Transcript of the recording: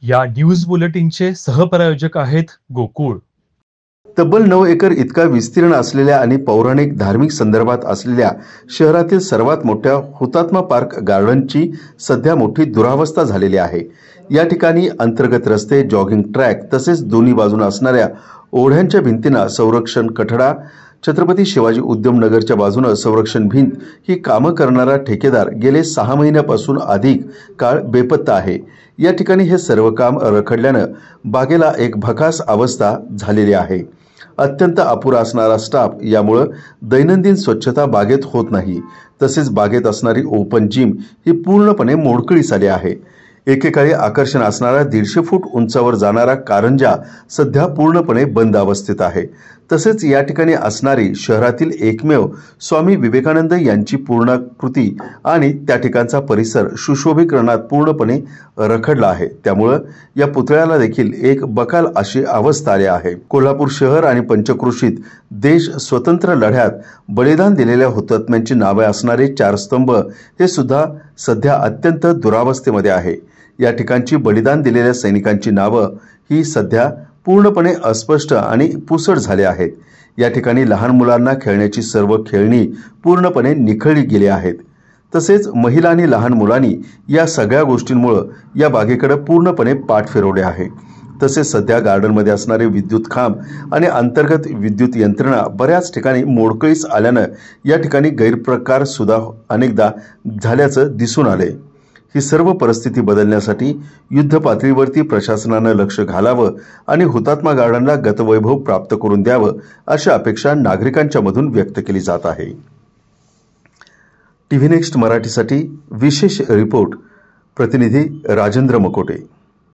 या न्यूज बुलेटिनचे सहप्रायोजक आहेत गोकुळ। तब्बल 9 एकर इतका विस्तीर्ण असलेल्या आणि पौराणिक धार्मिक संदर्भात असलेल्या शहरातील सर्वात मोठ्या हुतात्मा पार्क गार्डनची सध्या मोठी दुरावस्था झालेली आहे। या ठिकाणी अंतर्गत रस्ते, जॉगिंग ट्रॅक तसेच दोन्ही बाजूने असणाऱ्या ओढ्यांच्या भिंतींना संरक्षण कठडा, छत्रपती शिवाजी उद्यम नगरच्या बाजूने संरक्षण भिंत ही कामं करणारा ठेकेदार गेले 6 महिन्यापासून अधिक काळ बेपत्ता आहे। या ठिकाणी हे सर्व काम रखडल्याने बागेला एक भकास अवस्था झालेली आहे। अत्यंत अपुरा असणारा स्टाफ यामुळे दैनंदिन स्वच्छता बागेत होत नाही। तसेच बागेत असणारी ओपन जिम ही पूर्णपणे मोडकळीस आली आहे। एकेकाळी आकर्षण असणारा 150 फूट उंचावर जाणारा कारंजा सध्या पूर्णपणे बंद अवस्थेत आहे। तसेच या ठिकाणी असणारी शहरातील एकमेव स्वामी विवेकानंद यांची पूर्णाकृती आणि त्या ठिकाणचा परिसर सुशोभीकरणात पूर्णपणे रखडला आहे। त्यामुळे या पुतळ्याला देखील एक बकाल अशी अवस्था आली आहे। कोल्हापूर शहर आणि पंचक्रोशीत देश स्वतंत्र लढ्यात बलिदान दिलेल्या हुतात्म्यांची नावे असणारे 4 स्तंभ हे सुद्धा सध्या अत्यंत दुरावस्थेमध्ये आहे। या ठिकाणची बलिदान दिलेल्या सैनिकांची नावे ही सध्या पूर्णपणे अस्पष्ट आणि पुसट झाले आहेत। या ठिकाणी लहान मुलांना खेळण्याची सर्व खेळणी पूर्णपणे निखळली गेली आहेत। तसेच महिला आणि लहान मुलांनी या सगळ्या गोष्टींमुळे या बागेकडे पूर्णपणे पाठ फिरवले आहे। तसेच सध्या गार्डनमध्ये असणारे विद्युत खांब आणि अंतर्गत विद्युत यंत्रणा बऱ्याच ठिकाणी मोडकळीस आल्याने या ठिकाणी गैरप्रकार सुद्धा अनेकदा झाल्याचे दिसून आले। ही सर्व परिस्थिती बदलण्यासाठी युद्ध पातळीवरती प्रशासनाने लक्ष घालावे आणि हुतात्मा गार्डनला गतवैभव प्राप्त करून द्यावे अशी अपेक्षा नागरिकांच्या मधून व्यक्त केली जात आहे। टीव्ही नेक्स्ट मराठीसाठी विशेष रिपोर्ट प्रतिनिधी राजेंद्र मकोटे।